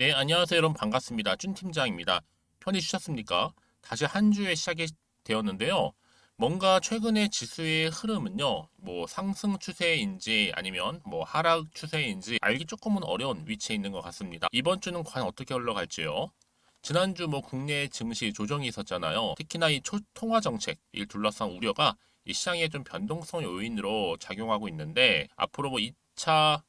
네, 안녕하세요, 여러분. 반갑습니다. 준 팀장입니다. 편히 쉬셨습니까? 다시 한 주의 시작이 되었는데요. 뭔가 최근의 지수의 흐름은요, 뭐 상승 추세인지 아니면 뭐 하락 추세인지 알기 조금은 어려운 위치에 있는 것 같습니다. 이번 주는 과연 어떻게 흘러갈지요? 지난주 뭐 국내 증시 조정이 있었잖아요. 특히나 이 통화 정책을 둘러싼 우려가 이 시장의 좀 변동성 요인으로 작용하고 있는데 앞으로 뭐 2차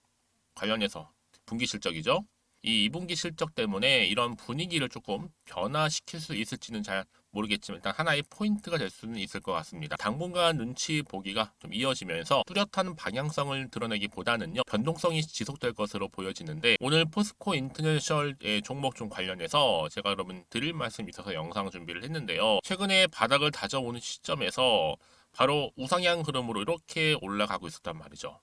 관련해서 분기 실적이죠. 이 2분기 실적 때문에 이런 분위기를 조금 변화시킬 수 있을지는 잘 모르겠지만 일단 하나의 포인트가 될 수는 있을 것 같습니다. 당분간 눈치 보기가 좀 이어지면서 뚜렷한 방향성을 드러내기보다는요, 변동성이 지속될 것으로 보여지는데 오늘 포스코 인터내셔널의 종목 좀 관련해서 제가 여러분 드릴 말씀이 있어서 영상 준비를 했는데요. 최근에 바닥을 다져오는 시점에서 바로 우상향 흐름으로 이렇게 올라가고 있었단 말이죠.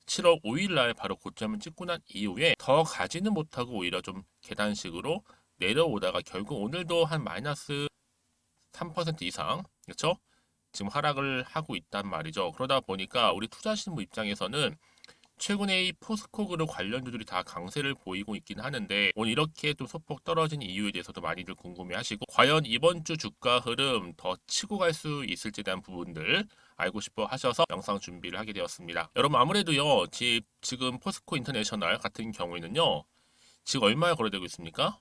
7월 5일 날 바로 고점을 찍고 난 이후에 더 가지는 못하고 오히려 좀 계단식으로 내려오다가 결국 오늘도 한 마이너스 3% 이상, 그렇죠? 지금 하락을 하고 있단 말이죠. 그러다 보니까 우리 투자신부 입장에서는 최근에 이 포스코 그룹 관련주들이 다 강세를 보이고 있긴 하는데 오늘 이렇게 좀 소폭 떨어진 이유에 대해서도 많이들 궁금해하시고 과연 이번 주 주가 흐름 더 치고 갈 수 있을지에 대한 부분들 알고 싶어 하셔서 영상 준비를 하게 되었습니다. 여러분 아무래도요 지금 포스코 인터내셔널 같은 경우에는요 지금 얼마에 거래되고 있습니까?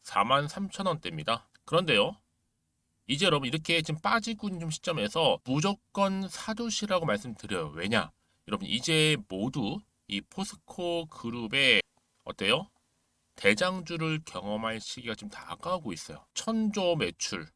43,000원대입니다. 그런데요 이제 여러분 이렇게 지금 빠지고 있는 시점에서 무조건 사두시라고 말씀드려요. 왜냐? 여러분 이제 모두 이 포스코 그룹의 어때요? 대장주를 경험할 시기가 좀 다가오고 있어요. 천조 매출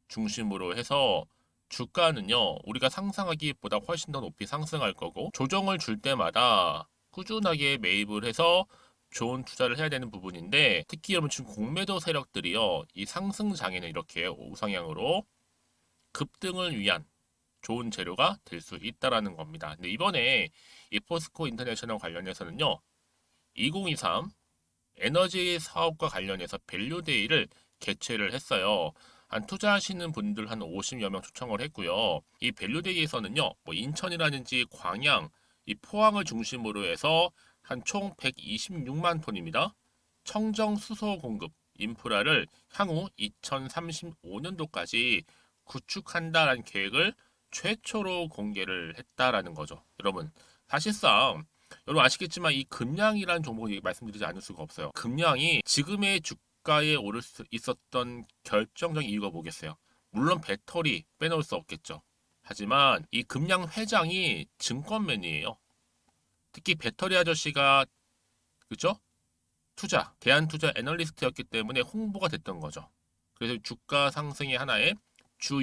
중심으로 해서 주가는요, 우리가 상상하기보다 훨씬 더 높이 상승할 거고, 조정을 줄 때마다 꾸준하게 매입을 해서 좋은 투자를 해야 되는 부분인데, 특히 여러분 지금 공매도 세력들이요, 이 상승 장에는 이렇게 우상향으로 급등을 위한 좋은 재료가 될 수 있다라는 겁니다. 근데 이번에 이 포스코 인터내셔널 관련해서는요, 2023 에너지 사업과 관련해서 밸류데이를 개최를 했어요. 한 투자하시는 분들 한 50여 명 초청을 했고요. 이 밸류데이에서는요, 뭐 인천이라든지 광양, 이 포항을 중심으로 해서 한 총 126만 톤입니다. 청정 수소 공급 인프라를 향후 2035년도까지 구축한다라는 계획을 최초로 공개를 했다라는 거죠. 여러분, 사실상 여러분 아시겠지만 이 금양이라는 종목을 말씀드리지 않을 수가 없어요. 금양이 지금의 주가에 오를 수 있었던 결정적인 이유가 뭐겠어요? 물론 배터리 빼놓을 수 없겠죠. 하지만 이 금양 회장이 증권맨이에요. 특히 배터리 아저씨가 그죠? 대한투자 애널리스트였기 때문에 홍보가 됐던 거죠. 그래서 주가 상승의 하나의 주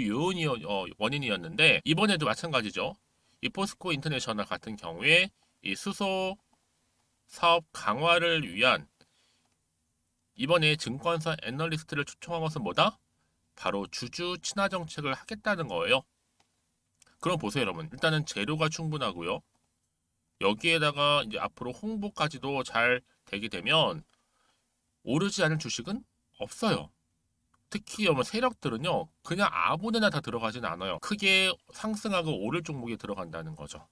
원인이었는데 이번에도 마찬가지죠. 이 포스코 인터내셔널 같은 경우에 이 수소 사업 강화를 위한 이번에 증권사 애널리스트를 초청한 것은 뭐다? 바로 주주 친화 정책을 하겠다는 거예요. 그럼 보세요, 여러분. 일단은 재료가 충분하고요. 여기에다가 이제 앞으로 홍보까지도 잘 되게 되면 오르지 않을 주식은 없어요. 특히 여러분 세력들은요, 그냥 아무데나 다 들어가진 않아요. 크게 상승하고 오를 종목에 들어간다는 거죠.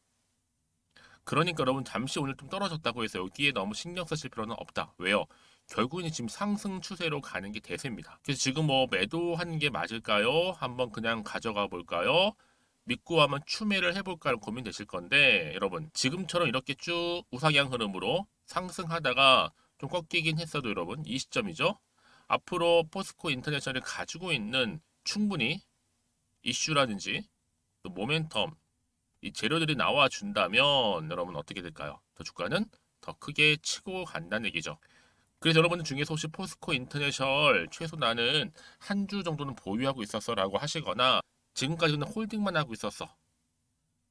그러니까 여러분 잠시 오늘 좀 떨어졌다고 해서 여기에 너무 신경 쓰실 필요는 없다. 왜요? 결국은 지금 상승 추세로 가는 게 대세입니다. 그래서 지금 뭐 매도하는 게 맞을까요? 한번 그냥 가져가 볼까요? 믿고 한번 추매를 해볼까 고민되실 건데 여러분 지금처럼 이렇게 쭉 우상향 흐름으로 상승하다가 좀 꺾이긴 했어도 여러분 이 시점이죠. 앞으로 포스코 인터내셔널이 가지고 있는 충분히 이슈라든지 또 모멘텀 이 재료들이 나와 준다면 여러분 어떻게 될까요? 더 주가는 더 크게 치고 간다는 얘기죠. 그래서 여러분들 중에서 혹시 포스코 인터내셔널 최소 나는 한 주 정도는 보유하고 있었어라고 하시거나 지금까지는 홀딩만 하고 있었어.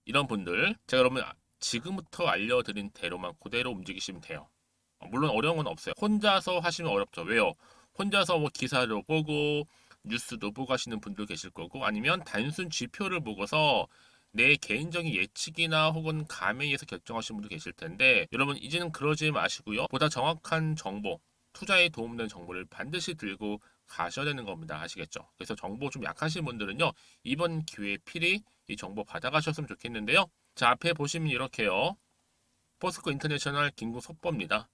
이런 분들 제가 여러분 지금부터 알려드린 대로만 그대로 움직이시면 돼요. 물론 어려운 건 없어요. 혼자서 하시면 어렵죠. 왜요? 혼자서 뭐 기사를 보고 뉴스도 보고 하시는 분들 계실 거고 아니면 단순 지표를 보고서 내 개인적인 예측이나 혹은 감에 의해서 결정하시는 분도 계실 텐데 여러분 이제는 그러지 마시고요. 보다 정확한 정보, 투자에 도움되는 정보를 반드시 들고 가셔야 되는 겁니다. 아시겠죠? 그래서 정보 좀 약하신 분들은요. 이번 기회에 필히 이 정보 받아가셨으면 좋겠는데요. 자, 앞에 보시면 이렇게요. 포스코 인터내셔널 긴급 속보입니다.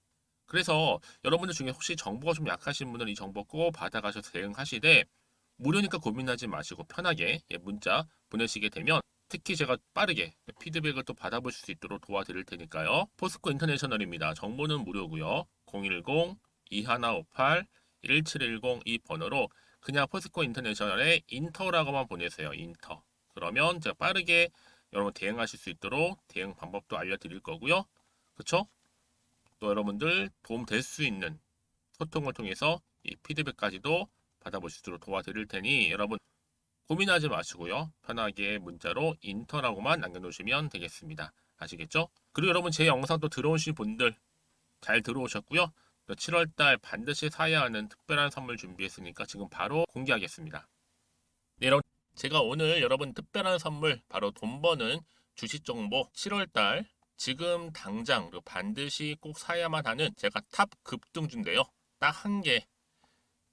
그래서 여러분들 중에 혹시 정보가 좀 약하신 분은 이 정보 꼭 받아가셔서 대응하시되 무료니까 고민하지 마시고 편하게 문자 보내시게 되면 특히 제가 빠르게 피드백을 또 받아볼 수 있도록 도와드릴 테니까요. 포스코 인터내셔널입니다. 정보는 무료고요. 010-2158-1710 이 번호로 그냥 포스코 인터내셔널에 인터라고만 보내세요. 인터. 그러면 제가 빠르게 여러분 대응하실 수 있도록 대응 방법도 알려드릴 거고요. 그쵸? 또 여러분들 도움 될 수 있는 소통을 통해서 이 피드백까지도 받아볼 수 있도록 도와드릴 테니 여러분 고민하지 마시고요. 편하게 문자로 인터라고만 남겨놓으시면 되겠습니다. 아시겠죠? 그리고 여러분 제 영상도 들어오신 분들 잘 들어오셨고요. 7월달 반드시 사야 하는 특별한 선물 준비했으니까 지금 바로 공개하겠습니다. 네, 여러분 제가 오늘 여러분 특별한 선물 바로 돈 버는 주식 정보 7월달 지금 당장 반드시 꼭 사야만 하는 제가 탑 급등주인데요. 딱 한 개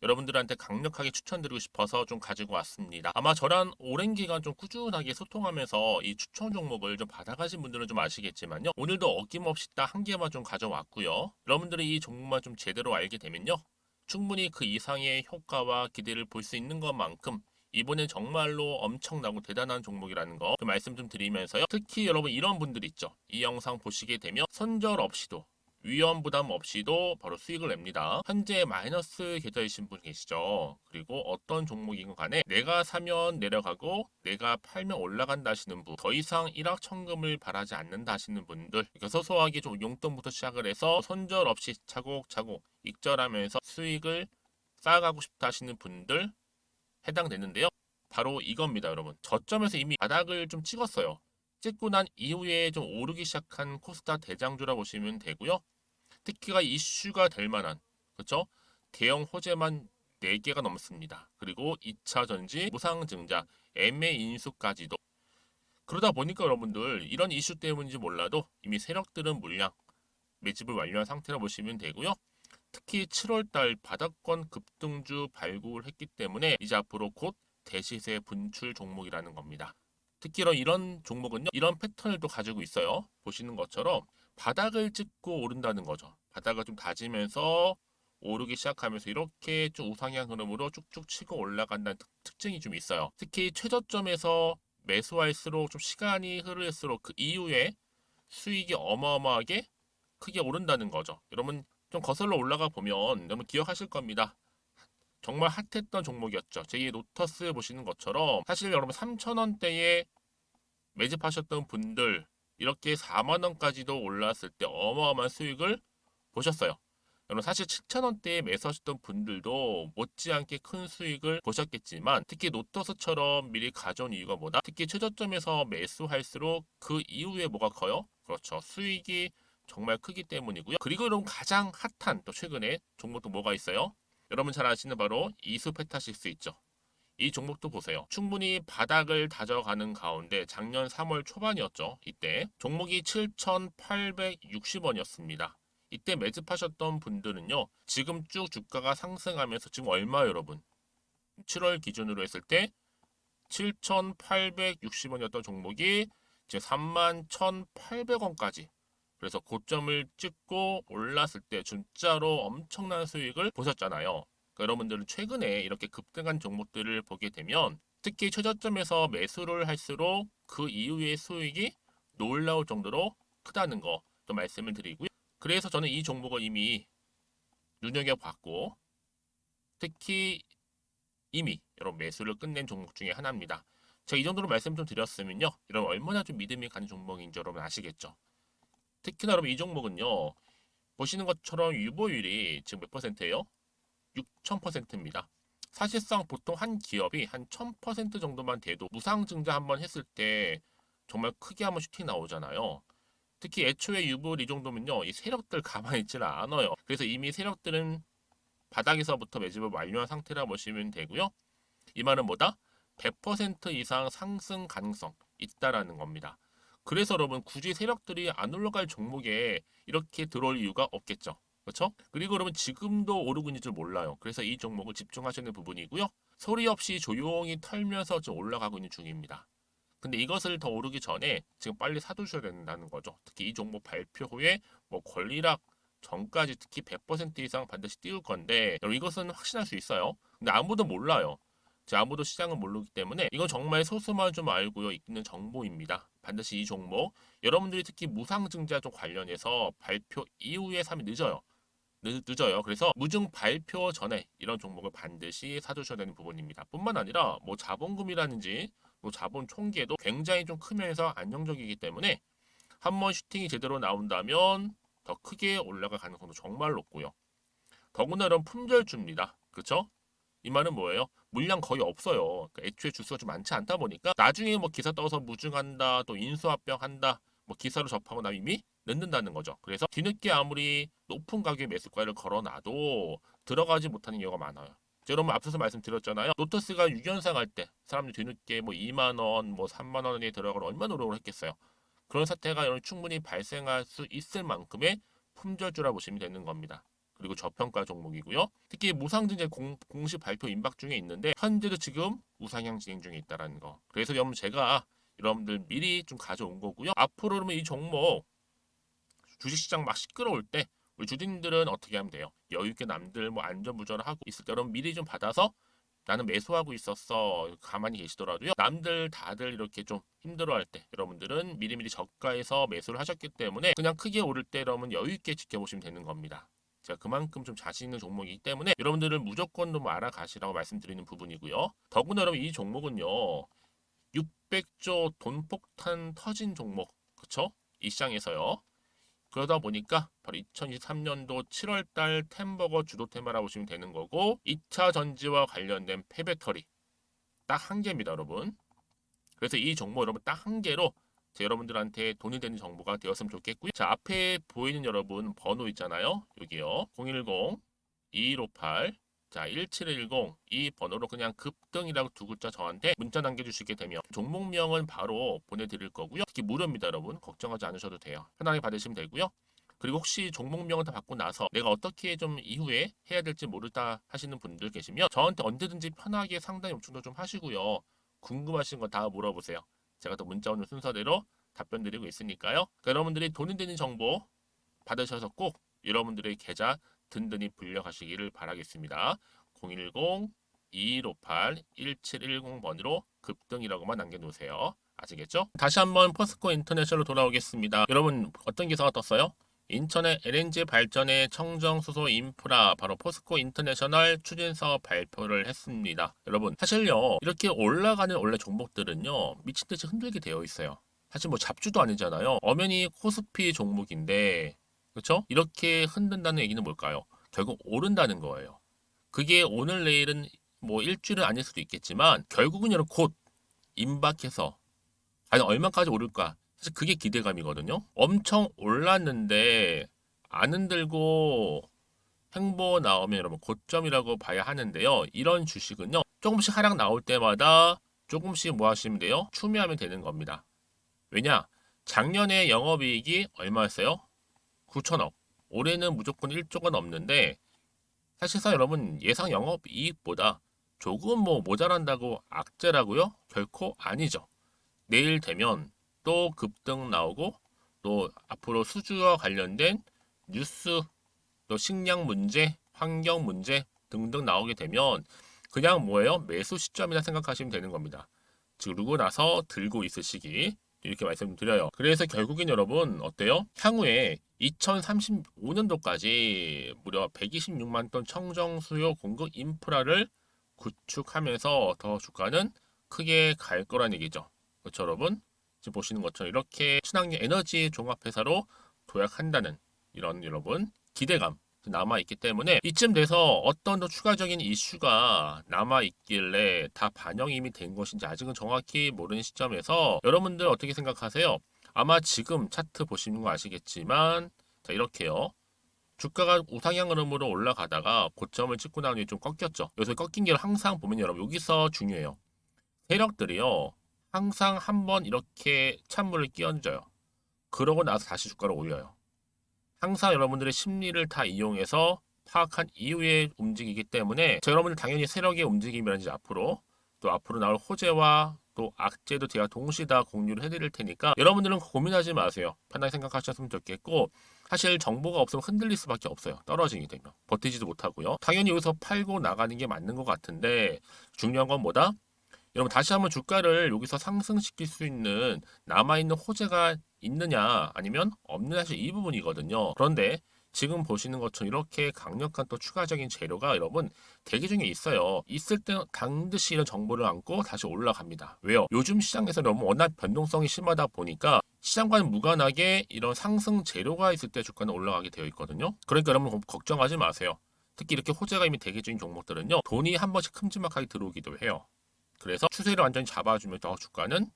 여러분들한테 강력하게 추천드리고 싶어서 좀 가지고 왔습니다. 아마 저랑 오랜 기간 좀 꾸준하게 소통하면서 이 추천 종목을 좀 받아가신 분들은 좀 아시겠지만요. 오늘도 어김없이 딱 한 개만 좀 가져왔고요. 여러분들이 이 종목만 좀 제대로 알게 되면요. 충분히 그 이상의 효과와 기대를 볼 수 있는 것만큼 이번엔 정말로 엄청나고 대단한 종목이라는 거 그 말씀 좀 드리면서요. 특히 여러분 이런 분들 있죠. 이 영상 보시게 되면 손절 없이도 위험 부담 없이도 바로 수익을 냅니다. 현재 마이너스 계좌이신 분 계시죠? 그리고 어떤 종목이건 간에 내가 사면 내려가고 내가 팔면 올라간다 하시는 분, 더 이상 일확천금을 바라지 않는다 하시는 분들, 이렇게 소소하게 좀 용돈부터 시작을 해서 손절 없이 차곡차곡 익절하면서 수익을 쌓아가고 싶다 하시는 분들 해당되는데요. 바로 이겁니다, 여러분. 저점에서 이미 바닥을 좀 찍었어요. 찍고 난 이후에 좀 오르기 시작한 코스닥 대장주라 보시면 되고요. 특히가 이슈가 될 만한 그렇죠? 대형 호재만 4개가 넘습니다. 그리고 2차 전지, 무상증자, 애매 인수까지도. 그러다 보니까 여러분들 이런 이슈 때문인지 몰라도 이미 세력들은 물량 매집을 완료한 상태라 보시면 되고요. 특히 7월달 바닥권 급등주 발굴을 했기 때문에 이제 앞으로 곧 대시세 분출 종목이라는 겁니다. 특히 이런 종목은요. 이런 패턴을 또 가지고 있어요. 보시는 것처럼 바닥을 찍고 오른다는 거죠. 바닥을 좀 다지면서 오르기 시작하면서 이렇게 좀 우상향 흐름으로 쭉쭉 치고 올라간다는 특징이 좀 있어요. 특히 최저점에서 매수할수록 좀 시간이 흐를수록 그 이후에 수익이 어마어마하게 크게 오른다는 거죠. 여러분 좀 거슬러 올라가 보면 여러분 기억하실 겁니다. 정말 핫했던 종목이었죠. 제2의 노터스 보시는 것처럼 사실 여러분 3,000원대에 매집하셨던 분들 이렇게 4만 원까지도 올랐을 때 어마어마한 수익을 보셨어요. 여러분 사실 7,000원대에 매수하셨던 분들도 못지않게 큰 수익을 보셨겠지만 특히 노터스처럼 미리 가져온 이유가 뭐다? 특히 최저점에서 매수할수록 그 이후에 뭐가 커요? 그렇죠. 수익이 정말 크기 때문이고요. 그리고 여러분 가장 핫한 또 최근에 종목도 뭐가 있어요? 여러분 잘 아시는 바로 이수페타시스 있죠. 이 종목도 보세요. 충분히 바닥을 다져가는 가운데 작년 3월 초반이었죠. 이때 종목이 7,860원이었습니다. 이때 매집하셨던 분들은요. 지금 쭉 주가가 상승하면서 지금 얼마 여러분? 7월 기준으로 했을 때 7,860원이었던 종목이 이제 31,800원까지 그래서 고점을 찍고 올랐을 때 진짜로 엄청난 수익을 보셨잖아요. 그러니까 여러분들은 최근에 이렇게 급등한 종목들을 보게 되면 특히 최저점에서 매수를 할수록 그 이후의 수익이 놀라울 정도로 크다는 거 또 말씀을 드리고요. 그래서 저는 이 종목을 이미 눈여겨봤고 특히 이미 여러분 매수를 끝낸 종목 중에 하나입니다. 제가 이 정도로 말씀 좀 드렸으면요. 여러분 얼마나 좀 믿음이 가는 종목인지 여러분 아시겠죠? 특히나 여러분 이 종목은요. 보시는 것처럼 유보율이 지금 몇 퍼센트예요? 6,000%입니다. 사실상 보통 한 기업이 한 1,000% 정도만 돼도 무상증자 한번 했을 때 정말 크게 한번 슈팅 나오잖아요. 특히 애초에 유보율 이 정도면요. 이 세력들 가만히 있지는 않아요. 그래서 이미 세력들은 바닥에서부터 매집을 완료한 상태라 보시면 되고요. 이 말은 뭐다? 100% 이상 상승 가능성 있다라는 겁니다. 그래서 여러분 굳이 세력들이 안 올라갈 종목에 이렇게 들어올 이유가 없겠죠. 그렇죠? 그리고 여러분 지금도 오르고 있는 줄 몰라요. 그래서 이 종목을 집중하시는 부분이고요. 소리 없이 조용히 털면서 좀 올라가고 있는 중입니다. 근데 이것을 더 오르기 전에 지금 빨리 사두셔야 된다는 거죠. 특히 이 종목 발표 후에 뭐 권리락 전까지 특히 100% 이상 반드시 띄울 건데 여러분 이것은 확신할 수 있어요. 근데 아무도 몰라요. 아무도 시장을 모르기 때문에 이건 정말 소수만 좀 알고 있는 정보입니다. 반드시 이 종목 여러분들이 특히 무상증자 좀 관련해서 발표 이후에 사면 늦어요. 늦어요. 그래서 무증 발표 전에 이런 종목을 반드시 사두셔야 되는 부분입니다. 뿐만 아니라 뭐 자본금이라든지 뭐 자본 총계도 굉장히 좀 크면서 안정적이기 때문에 한번 슈팅이 제대로 나온다면 더 크게 올라갈 가능성도 정말 높고요. 더구나 이런 품절주입니다. 그렇죠? 이 말은 뭐예요? 물량 거의 없어요. 그러니까 애초에 주수가 좀 많지 않다 보니까 나중에 뭐 기사 떠서 무증한다, 또 인수합병한다, 뭐 기사로 접하고 나면 이미 늦는다는 거죠. 그래서 뒤늦게 아무리 높은 가격의 매수가를 걸어놔도 들어가지 못하는 경우가 많아요. 여러분 앞서서 말씀드렸잖아요. 노터스가 6연상 할 때 사람들이 뒤늦게 뭐 2만 원, 뭐 3만 원에 들어가러 얼마나 노력을 했겠어요. 그런 사태가 충분히 발생할 수 있을 만큼의 품절주라 보시면 되는 겁니다. 그리고 저평가 종목이고요. 특히 무상증자 공식 발표 임박 중에 있는데 현재도 지금 우상향 진행 중에 있다는 거. 그래서 여러분 제가 여러분들 미리 좀 가져온 거고요. 앞으로 그러면 이 종목 주식시장 막 시끄러울 때 우리 주주님들은 어떻게 하면 돼요? 여유 있게 남들 뭐 안전부전을 하고 있을 때 여러분 미리 좀 받아서 나는 매수하고 있었어. 가만히 계시더라도요. 남들 다들 이렇게 좀 힘들어할 때 여러분들은 미리미리 저가에서 매수를 하셨기 때문에 그냥 크게 오를 때 여러분 여유 있게 지켜보시면 되는 겁니다. 제가 그만큼 좀 자신 있는 종목이기 때문에 여러분들은 무조건 좀 알아가시라고 말씀드리는 부분이고요. 더구나 여러분 이 종목은요. 600조 돈폭탄 터진 종목. 그쵸? 이 시장에서요. 그러다 보니까 바로 2023년도 7월달 템버거 주도 테마라고 보시면 되는 거고 2차 전지와 관련된 폐배터리 딱 한 개입니다, 여러분. 그래서 이 정보 여러분 딱 한 개로 여러분들한테 돈이 되는 정보가 되었으면 좋겠고요. 자, 앞에 보이는 여러분 번호 있잖아요. 여기요. 010-2158 자, 1710 이 번호로 그냥 급등이라고 두 글자 저한테 문자 남겨주시게 되면 종목명은 바로 보내드릴 거고요. 특히 무료입니다, 여러분. 걱정하지 않으셔도 돼요. 편하게 받으시면 되고요. 그리고 혹시 종목명을 다 받고 나서 내가 어떻게 좀 이후에 해야 될지 모르다 하시는 분들 계시면 저한테 언제든지 편하게 상담 요청도 좀 하시고요. 궁금하신 거 다 물어보세요. 제가 또 문자 오는 순서대로 답변 드리고 있으니까요. 그러니까 여러분들이 돈이 되는 정보 받으셔서 꼭 여러분들의 계좌 든든히 불려가시기를 바라겠습니다. 010-2158-1710번으로 급등이라고만 남겨놓으세요. 아시겠죠? 다시 한번 포스코 인터내셔널로 돌아오겠습니다. 여러분 어떤 기사가 떴어요? 인천의 LNG 발전의 청정수소 인프라 바로 포스코 인터내셔널 추진사업 발표를 했습니다. 여러분 사실요 이렇게 올라가는 원래 종목들은요 미친듯이 흔들게 되어 있어요. 사실 뭐 잡주도 아니잖아요. 엄연히 코스피 종목인데 그렇죠? 이렇게 흔든다는 얘기는 뭘까요? 결국 오른다는 거예요. 그게 오늘 내일은 뭐 일주일은 아닐 수도 있겠지만 결국은 여러분 곧 임박해서 과연 얼마까지 오를까? 사실 그게 기대감이거든요. 엄청 올랐는데 안 흔들고 횡보 나오면 여러분 고점이라고 봐야 하는데요. 이런 주식은요. 조금씩 하락 나올 때마다 조금씩 뭐 하시면 돼요? 추미하면 되는 겁니다. 왜냐? 작년에 영업이익이 얼마였어요? 9천억. 올해는 무조건 1조가 넘는데 사실상 여러분 예상 영업이익보다 조금 뭐 모자란다고 악재라고요? 결코 아니죠. 내일 되면 또 급등 나오고 또 앞으로 수주와 관련된 뉴스 또 식량 문제, 환경 문제 등등 나오게 되면 그냥 뭐예요? 매수 시점이라 생각하시면 되는 겁니다. 즉 그러고 나서 들고 있으시기 이렇게 말씀드려요. 그래서 결국엔 여러분 어때요? 향후에 2035년도까지 무려 126만 톤 청정 수요 공급 인프라를 구축하면서 더 주가는 크게 갈 거란 얘기죠. 그렇죠, 여러분? 지금 보시는 것처럼 이렇게 친환경 에너지 종합회사로 도약한다는 이런 여러분 기대감 남아 있기 때문에 이쯤 돼서 어떤 더 추가적인 이슈가 남아 있길래 다 반영이 이미 된 것인지 아직은 정확히 모르는 시점에서 여러분들 어떻게 생각하세요? 아마 지금 차트 보시는 거 아시겠지만 자 이렇게요. 주가가 우상향 흐름으로 올라가다가 고점을 찍고 나온 뒤에 좀 꺾였죠. 여기서 꺾인 게 항상 보면 여러분 여기서 중요해요. 세력들이요. 항상 한번 이렇게 찬물을 끼얹어요. 그러고 나서 다시 주가를 올려요. 항상 여러분들의 심리를 다 이용해서 파악한 이후에 움직이기 때문에 여러분들 당연히 세력의 움직임이라든지 앞으로 나올 호재와 또 악재도 제가 동시에 다 공유를 해드릴 테니까 여러분들은 고민하지 마세요. 편하게 생각하셨으면 좋겠고 사실 정보가 없으면 흔들릴 수밖에 없어요. 떨어지게 되면 버티지도 못하고요. 당연히 여기서 팔고 나가는 게 맞는 것 같은데 중요한 건 뭐다? 여러분 다시 한번 주가를 여기서 상승시킬 수 있는 남아있는 호재가 있느냐 아니면 없느냐 사실 이 부분이거든요. 그런데 지금 보시는 것처럼 이렇게 강력한 또 추가적인 재료가 여러분 대기 중에 있어요. 있을 때 반드시 이런 정보를 안고 다시 올라갑니다. 왜요? 요즘 시장에서 너무 워낙 변동성이 심하다 보니까 시장과는 무관하게 이런 상승 재료가 있을 때 주가는 올라가게 되어 있거든요. 그러니까 여러분 걱정하지 마세요. 특히 이렇게 호재가 이미 대기 중인 종목들은요. 돈이 한 번씩 큼지막하게 들어오기도 해요. 그래서 추세를 완전히 잡아주면 더 주가는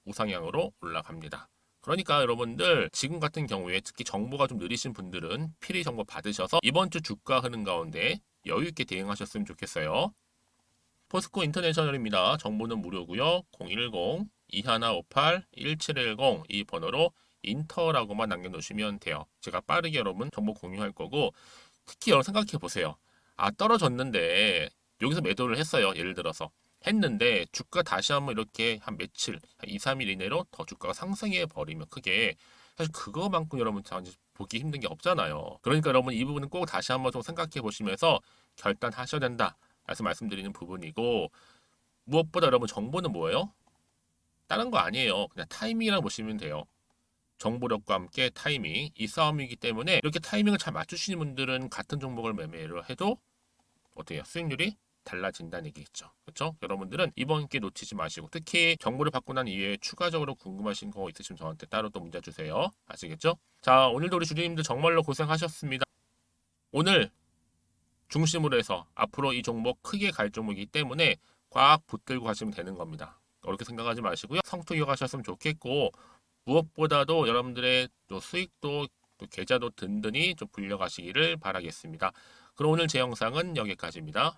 우상향으로 올라갑니다. 그러니까 여러분들 지금 같은 경우에 특히 정보가 좀 느리신 분들은 필히 정보 받으셔서 이번 주 주가 흐름 가운데 여유 있게 대응하셨으면 좋겠어요. 포스코 인터내셔널입니다. 정보는 무료고요. 010-2158-1710 이 번호로 인터라고만 남겨놓으시면 돼요. 제가 빠르게 여러분 정보 공유할 거고 특히 여러분 생각해 보세요. 아 떨어졌는데 여기서 매도를 했어요. 예를 들어서. 했는데 주가 다시 한번 이렇게 한 며칠, 한 2, 3일 이내로 더 주가가 상승해 버리면 크게 사실 그거만큼 여러분 보기 힘든 게 없잖아요. 그러니까 여러분 이 부분은 꼭 다시 한번 좀 생각해 보시면서 결단하셔야 된다. 말씀드리는 부분이고 무엇보다 여러분 정보는 뭐예요? 다른 거 아니에요. 그냥 타이밍이라고 보시면 돼요. 정보력과 함께 타이밍 이 싸움이기 때문에 이렇게 타이밍을 잘 맞추시는 분들은 같은 종목을 매매를 해도 어때요? 수익률이 달라진다는 얘기겠죠. 그렇죠? 여러분들은 이번 기회 놓치지 마시고 특히 정보를 받고 난 이후에 추가적으로 궁금하신 거 있으시면 저한테 따로 또 문자 주세요. 아시겠죠? 자, 오늘도 우리 주주님들 정말로 고생하셨습니다. 오늘 중심으로 해서 앞으로 이 종목 크게 갈 종목이기 때문에 꽉 붙들고 가시면 되는 겁니다. 어렵게 생각하지 마시고요. 성투 이어가셨으면 좋겠고 무엇보다도 여러분들의 또 수익도 또 계좌도 든든히 좀 불려가시기를 바라겠습니다. 그럼 오늘 제 영상은 여기까지입니다.